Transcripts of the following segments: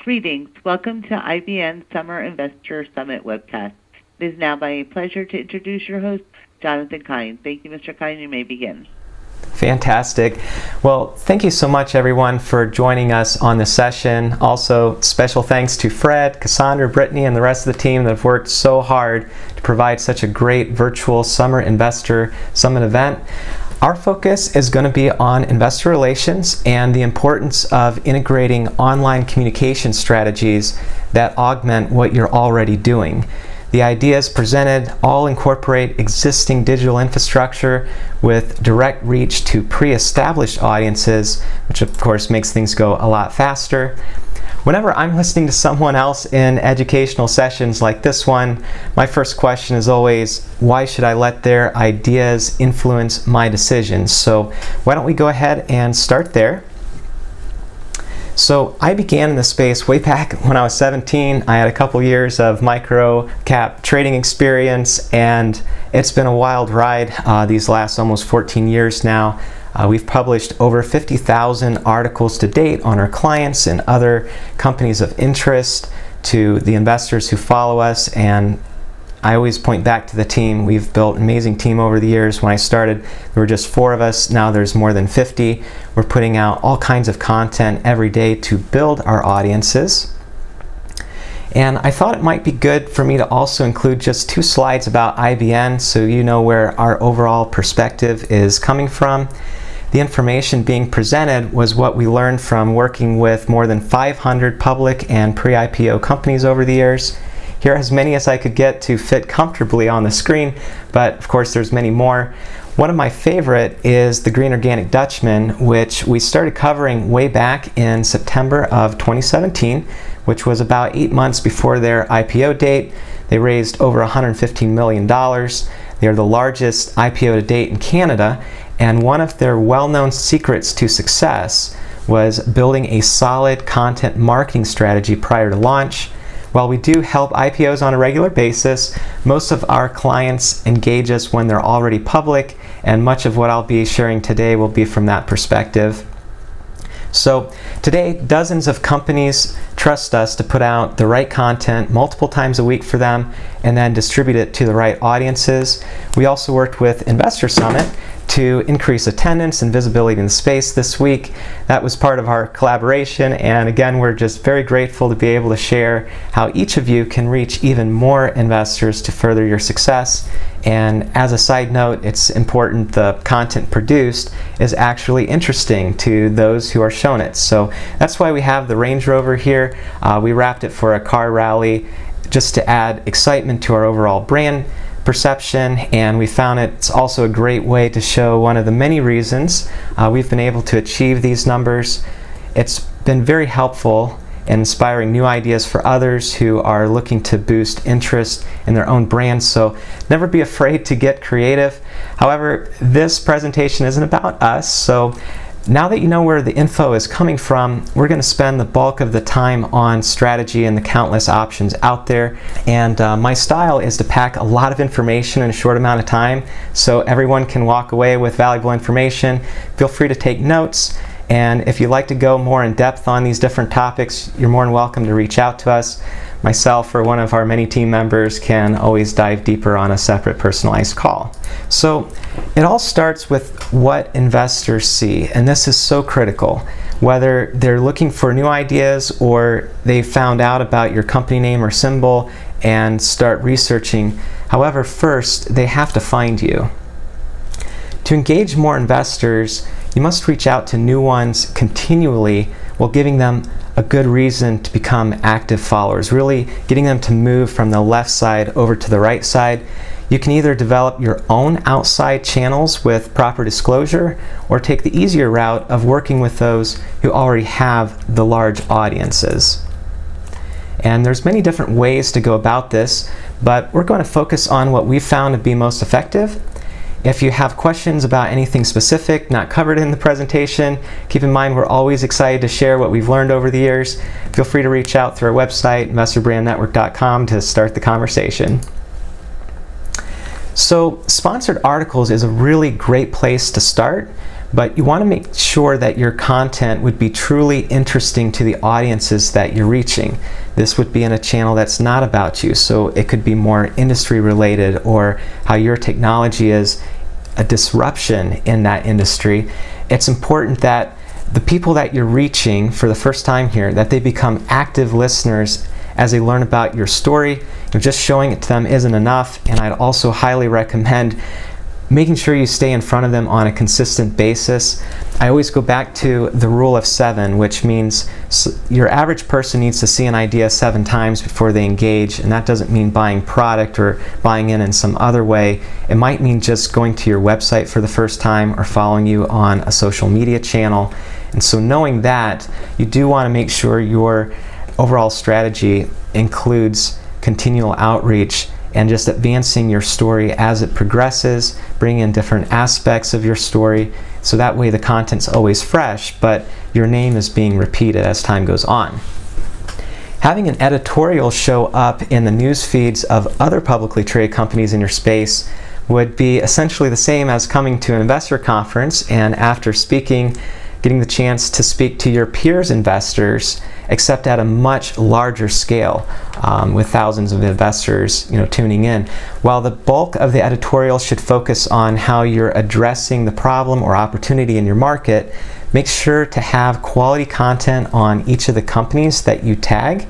Greetings. Welcome to IBN Summer Investor Summit webcast. It is now my pleasure to introduce your host, Jonathan Kine. Thank you, Mr. Kine. You may begin. Fantastic. Well, thank you so much, everyone, for joining us on this session. Also, special thanks to Fred, Cassandra, Brittany, and the rest of the team that have worked so hard to provide such a great virtual Summer Investor Summit event. Our focus is going to be on investor relations and the importance of integrating online communication strategies that augment what you're already doing. The ideas presented all incorporate existing digital infrastructure with direct reach to pre-established audiences, which of course makes things go a lot faster. Whenever I'm listening to someone else in educational sessions like this one, my first question is always, why should I let their ideas influence my decisions? So why don't we go ahead and start there. So I began in this space way back when I was 17. I had a couple years of micro cap trading experience, and it's been a wild ride these last almost 14 years now. We've published over 50,000 articles to date on our clients and other companies of interest to the investors who follow us, and I always point back to the team. We've built an amazing team over the years. When I started, there were just 4 of us. Now there's more than 50. We're putting out all kinds of content every day to build our audiences. And I thought it might be good for me to also include just 2 slides about IBN so you know where our overall perspective is coming from. The information being presented was what we learned from working with more than 500 public and pre-IPO companies over the years. Here are as many as I could get to fit comfortably on the screen, but of course there's many more. One of my favorite is the Green Organic Dutchman, which we started covering way back in September of 2017, which was about 8 months before their IPO date. They raised over $115 million. They are the largest IPO to date in Canada, and one of their well-known secrets to success was building a solid content marketing strategy prior to launch. While we do help IPOs on a regular basis, most of our clients engage us when they're already public, and much of what I'll be sharing today will be from that perspective. So today, dozens of companies trust us to put out the right content multiple times a week for them and then distribute it to the right audiences. We also worked with Investor Summit to increase attendance and visibility in the space this week. That was part of our collaboration, and again, we're just very grateful to be able to share how each of you can reach even more investors to further your success. And as a side note, it's important the content produced is actually interesting to those who are shown it. So that's why we have the Range Rover here. We wrapped it for a car rally just to add excitement to our overall brand perception, and we found it's also a great way to show one of the many reasons we've been able to achieve these numbers. It's been very helpful in inspiring new ideas for others who are looking to boost interest in their own brands, so never be afraid to get creative. However, this presentation isn't about us, so now that you know where the info is coming from, we're going to spend the bulk of the time on strategy and the countless options out there. And my style is to pack a lot of information in a short amount of time so everyone can walk away with valuable information. Feel free to take notes. And if you'd like to go more in depth on these different topics, you're more than welcome to reach out to us. Myself or one of our many team members can always dive deeper on a separate personalized call. So it all starts with what investors see, and this is so critical. Whether they're looking for new ideas or they found out about your company name or symbol and start researching. However, first they have to find you. To engage more investors, you must reach out to new ones continually while giving them a good reason to become active followers, really getting them to move from the left side over to the right side. You can either develop your own outside channels with proper disclosure or take the easier route of working with those who already have the large audiences. And there's many different ways to go about this, but we're going to focus on what we've found to be most effective. If you have questions about anything specific not covered in the presentation, keep in mind we're always excited to share what we've learned over the years. Feel free to reach out through our website, InvestorBrandNetwork.com, to start the conversation. So sponsored articles is a really great place to start, but you want to make sure that your content would be truly interesting to the audiences that you're reaching. This would be in a channel that's not about you, so it could be more industry related, or how your technology is a disruption in that industry. It's important that the people that you're reaching for the first time here, that they become active listeners as they learn about your story. Just showing it to them isn't enough, and I'd also highly recommend making sure you stay in front of them on a consistent basis. I always go back to the rule of 7, which means your average person needs to see an idea 7 times before they engage, and that doesn't mean buying product or buying in some other way. It might mean just going to your website for the first time or following you on a social media channel. And so knowing that, you do want to make sure your overall strategy includes continual outreach and just advancing your story as it progresses, bringing in different aspects of your story, so that way the content's always fresh, but your name is being repeated as time goes on. Having an editorial show up in the news feeds of other publicly traded companies in your space would be essentially the same as coming to an investor conference and after speaking, getting the chance to speak to your peers' investors, except at a much larger scale, with thousands of investors tuning in. While the bulk of the editorial should focus on how you're addressing the problem or opportunity in your market, make sure to have quality content on each of the companies that you tag.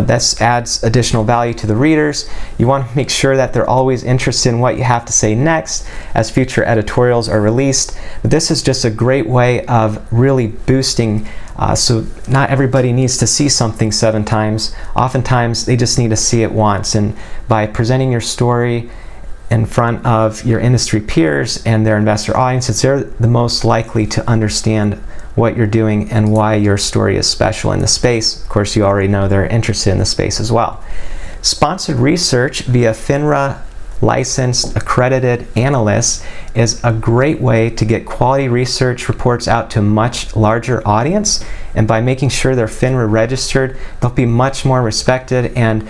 This adds additional value to the readers. You want to make sure that they're always interested in what you have to say next as future editorials are released. But this is just a great way of really boosting, so not everybody needs to see something 7 times. Oftentimes they just need to see it once, and by presenting your story in front of your industry peers and their investor audiences, they're the most likely to understand what you're doing and why your story is special in the space. Of course, you already know they're interested in the space as well. Sponsored research via FINRA licensed accredited analysts is a great way to get quality research reports out to a much larger audience, and by making sure they're FINRA registered, they'll be much more respected. And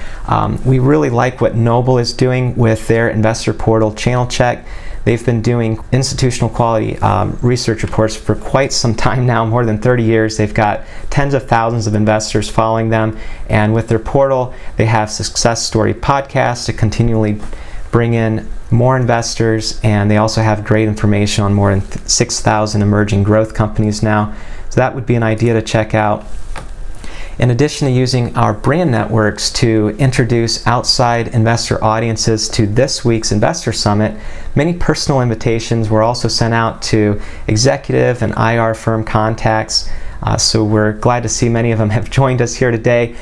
we really like what Noble is doing with their investor portal Channel Check. They've been doing institutional quality research reports for quite some time now, more than 30 years. They've got tens of thousands of investors following them, and with their portal, they have success story podcasts to continually bring in more investors, and they also have great information on more than 6,000 emerging growth companies now. So that would be an idea to check out. In addition to using our brand networks to introduce outside investor audiences to this week's Investor Summit, many personal invitations were also sent out to executive and IR firm contacts. So we're glad to see many of them have joined us here today.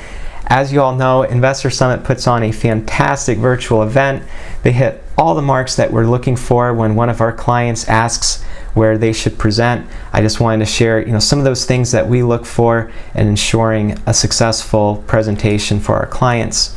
As you all know, Investor Summit puts on a fantastic virtual event. They hit all the marks that we're looking for when one of our clients asks where they should present. I just wanted to share some of those things that we look for in ensuring a successful presentation for our clients.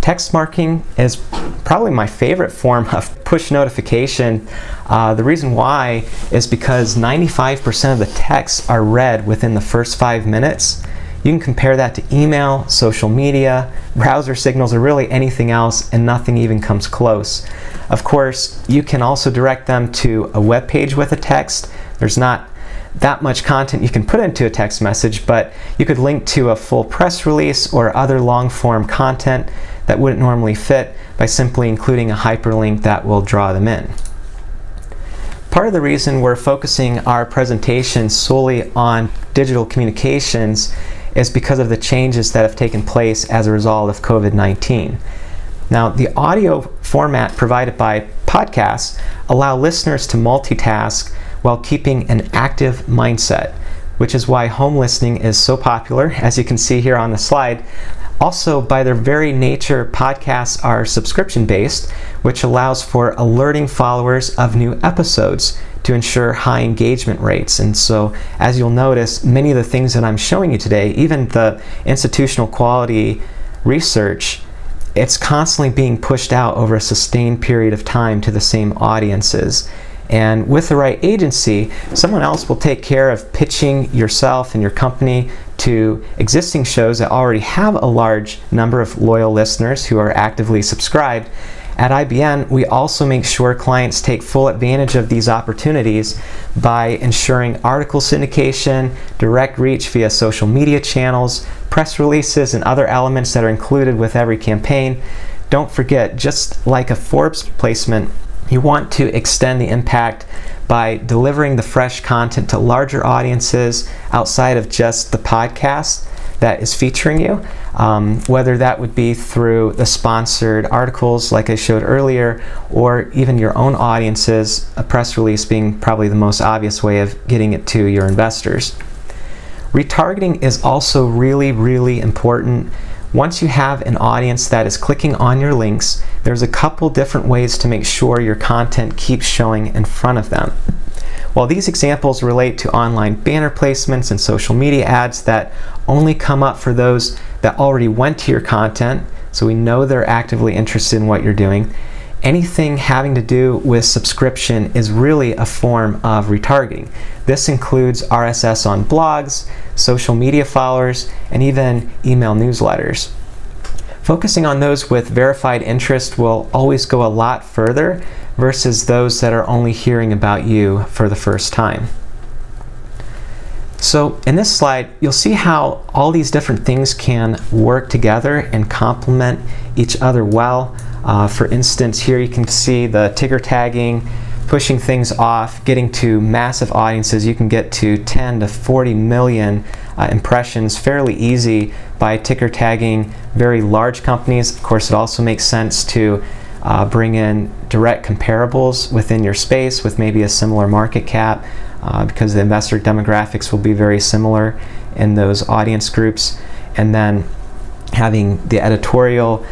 Text marketing is probably my favorite form of push notification. The reason why is because 95% of the texts are read within the first 5 minutes. You can compare that to email, social media, browser signals, or really anything else, and nothing even comes close. Of course, you can also direct them to a web page with a text. There's not that much content you can put into a text message, but you could link to a full press release or other long-form content that wouldn't normally fit by simply including a hyperlink that will draw them in. Part of the reason we're focusing our presentation solely on digital communications is because of the changes that have taken place as a result of COVID-19. Now, the audio format provided by podcasts allow listeners to multitask while keeping an active mindset, which is why home listening is so popular, as you can see here on the slide. Also, by their very nature, podcasts are subscription-based, which allows for alerting followers of new episodes to ensure high engagement rates. And so, as you'll notice, many of the things that I'm showing you today, even the institutional quality research, it's constantly being pushed out over a sustained period of time to the same audiences. And with the right agency, someone else will take care of pitching yourself and your company to existing shows that already have a large number of loyal listeners who are actively subscribed. At IBN, we also make sure clients take full advantage of these opportunities by ensuring article syndication, direct reach via social media channels, press releases, and other elements that are included with every campaign. Don't forget, just like a Forbes placement, you want to extend the impact by delivering the fresh content to larger audiences outside of just the podcast that is featuring you, whether that would be through the sponsored articles like I showed earlier, or even your own audiences, a press release being probably the most obvious way of getting it to your investors. Retargeting is also really, really important. Once you have an audience that is clicking on your links, there's a couple different ways to make sure your content keeps showing in front of them. While these examples relate to online banner placements and social media ads that only come up for those that already went to your content, so we know they're actively interested in what you're doing, anything having to do with subscription is really a form of retargeting. This includes RSS on blogs, social media followers, and even email newsletters. Focusing on those with verified interest will always go a lot further versus those that are only hearing about you for the first time. So in this slide, you'll see how all these different things can work together and complement each other well. For instance, here you can see the ticker tagging, pushing things off, getting to massive audiences. You can get to 10 to 40 million impressions fairly easy by ticker tagging very large companies. Of course, it also makes sense to bring in direct comparables within your space with maybe a similar market cap because the investor demographics will be very similar in those audience groups. And then having the editorial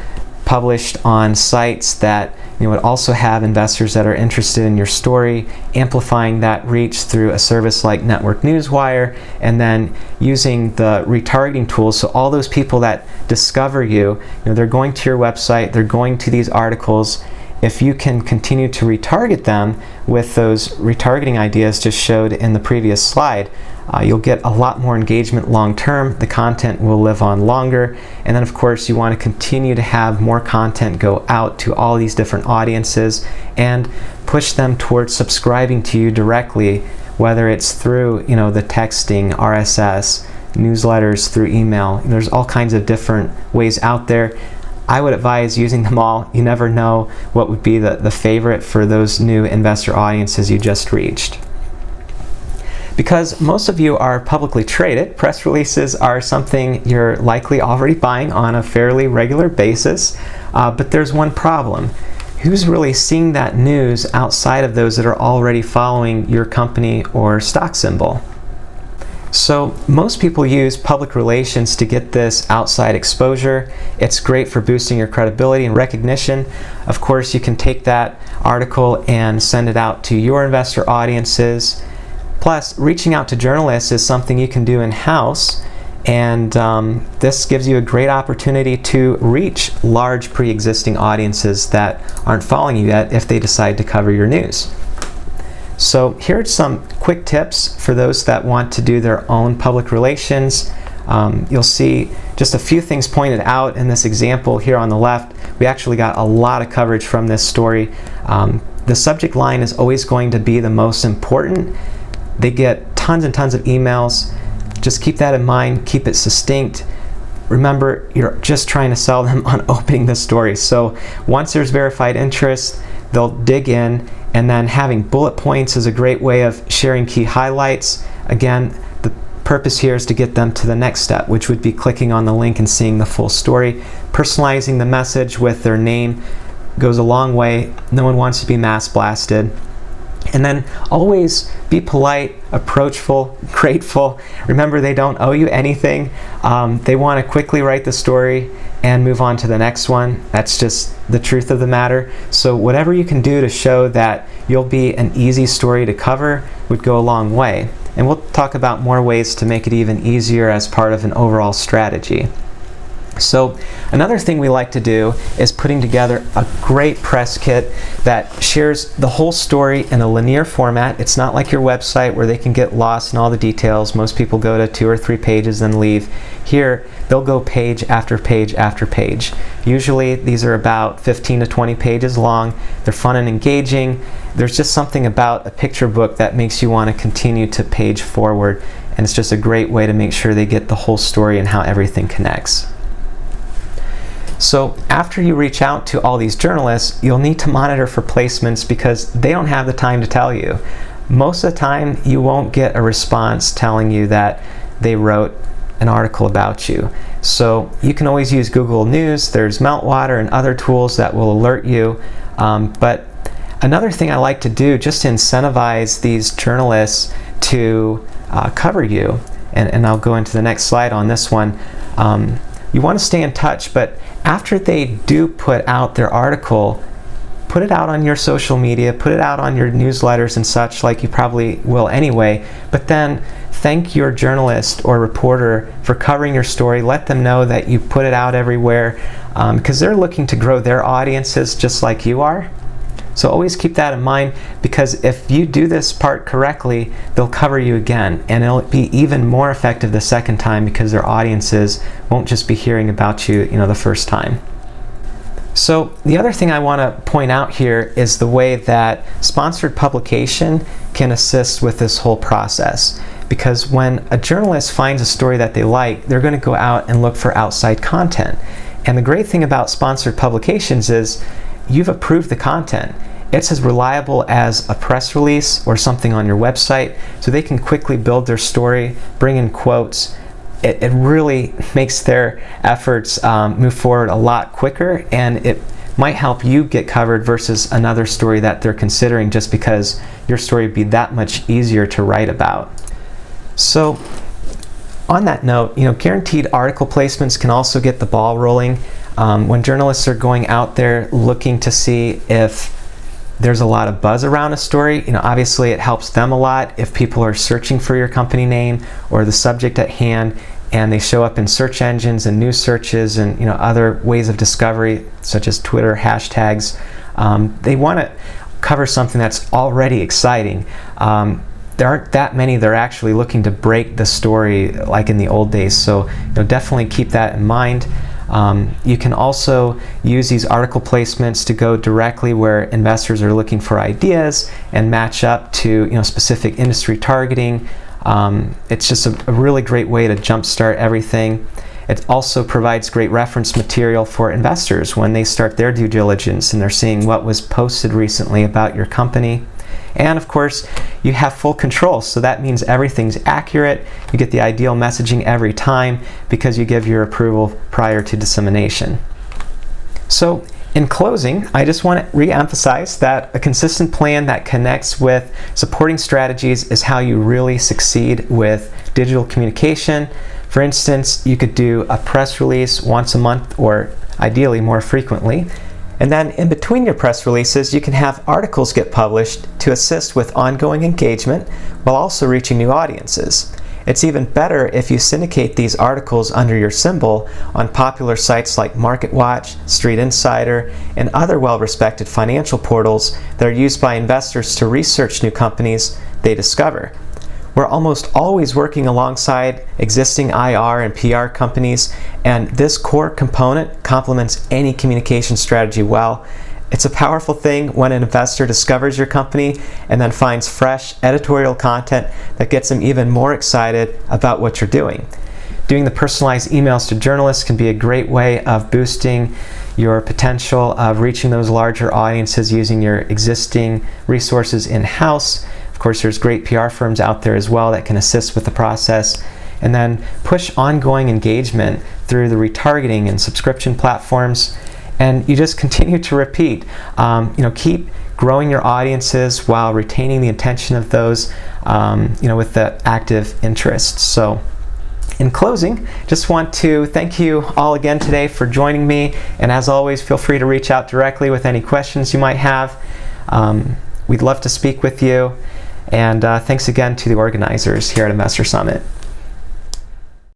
published on sites that would also have investors that are interested in your story, amplifying that reach through a service like Network Newswire, and then using the retargeting tools. So all those people that discover you, they're going to your website, they're going to these articles. If you can continue to retarget them with those retargeting ideas just showed in the previous slide, you'll get a lot more engagement long term. The content will live on longer. And then of course you want to continue to have more content go out to all these different audiences and push them towards subscribing to you directly, whether it's through the texting, RSS, newsletters, through email. There's all kinds of different ways out there. I would advise using them all. You never know what would be the favorite for those new investor audiences you just reached. Because most of you are publicly traded, press releases are something you're likely already buying on a fairly regular basis, but there's one problem. Who's really seeing that news outside of those that are already following your company or stock symbol? So most people use public relations to get this outside exposure. It's great for boosting your credibility and recognition. Of course, you can take that article and send it out to your investor audiences. Plus, reaching out to journalists is something you can do in-house, and this gives you a great opportunity to reach large pre-existing audiences that aren't following you yet if they decide to cover your news. So here are some quick tips for those that want to do their own public relations. You'll see just a few things pointed out in this example here on the left. We actually got a lot of coverage from this story. The subject line is always going to be the most important. They get tons and tons of emails. Just keep that in mind, keep it succinct. Remember, you're just trying to sell them on opening the story. So once there's verified interest, they'll dig in, and then having bullet points is a great way of sharing key highlights. Again, the purpose here is to get them to the next step, which would be clicking on the link and seeing the full story. Personalizing the message with their name goes a long way. No one wants to be mass blasted. And then always be polite, approachable, grateful. Remember, they don't owe you anything. They want to quickly write the story and move on to the next one. That's just the truth of the matter. So whatever you can do to show that you'll be an easy story to cover would go a long way. And we'll talk about more ways to make it even easier as part of an overall strategy. So another thing we like to do is putting together a great press kit that shares the whole story in a linear format. It's not like your website where they can get lost in all the details. Most people go to 2 or 3 pages and leave. Here, they'll go page after page after page. Usually these are about 15 to 20 pages long. They're fun and engaging. There's just something about a picture book that makes you want to continue to page forward, and it's just a great way to make sure they get the whole story and how everything connects. So after you reach out to all these journalists, you'll need to monitor for placements because they don't have the time to tell you. Most of the time, you won't get a response telling you that they wrote an article about you. So you can always use Google News. There's Meltwater and other tools that will alert you. But another thing I like to do just to incentivize these journalists to cover you, and I'll go into the next slide on this one, you want to stay in touch, but after they do put out their article, put it out on your social media, put it out on your newsletters and such, like you probably will anyway, but then thank your journalist or reporter for covering your story. Let them know that you put it out everywhere, because they're looking to grow their audiences just like you are. So always keep that in mind, because if you do this part correctly, they'll cover you again, and it'll be even more effective the second time because their audiences won't just be hearing about you, the first time. So the other thing I want to point out here is the way that sponsored publication can assist with this whole process. Because when a journalist finds a story that they like, they're going to go out and look for outside content. And the great thing about sponsored publications is you've approved the content. It's as reliable as a press release or something on your website, so they can quickly build their story, bring in quotes. It really makes their efforts move forward a lot quicker, and it might help you get covered versus another story that they're considering, just because your story would be that much easier to write about. So on that note, guaranteed article placements can also get the ball rolling. When journalists are going out there looking to see if there's a lot of buzz around a story, obviously it helps them a lot if people are searching for your company name or the subject at hand, and they show up in search engines and news searches and other ways of discovery such as Twitter hashtags. They want to cover something that's already exciting. There aren't that many that are actually looking to break the story like in the old days, so definitely keep that in mind. You can also use these article placements to go directly where investors are looking for ideas and match up to specific industry targeting. It's just a really great way to jumpstart everything. It also provides great reference material for investors when they start their due diligence and they're seeing what was posted recently about your company. And of course, you have full control, so that means everything's accurate. You get the ideal messaging every time because you give your approval prior to dissemination. So in closing, I just want to re-emphasize that a consistent plan that connects with supporting strategies is how you really succeed with digital communication. For instance, you could do a press release once a month, or ideally more frequently. And then in between your press releases, you can have articles get published to assist with ongoing engagement while also reaching new audiences. It's even better if you syndicate these articles under your symbol on popular sites like MarketWatch, Street Insider, and other well-respected financial portals that are used by investors to research new companies they discover. We're almost always working alongside existing IR and PR companies, and this core component complements any communication strategy well. It's a powerful thing when an investor discovers your company and then finds fresh editorial content that gets them even more excited about what you're doing. Doing the personalized emails to journalists can be a great way of boosting your potential of reaching those larger audiences using your existing resources in-house. Of course, there's great PR firms out there as well that can assist with the process. And then push ongoing engagement through the retargeting and subscription platforms. And you just continue to repeat. Keep growing your audiences while retaining the attention of those, with the active interest. So, in closing, just want to thank you all again today for joining me. And as always, feel free to reach out directly with any questions you might have. We'd love to speak with you. And thanks again to the organizers here at Investor Summit.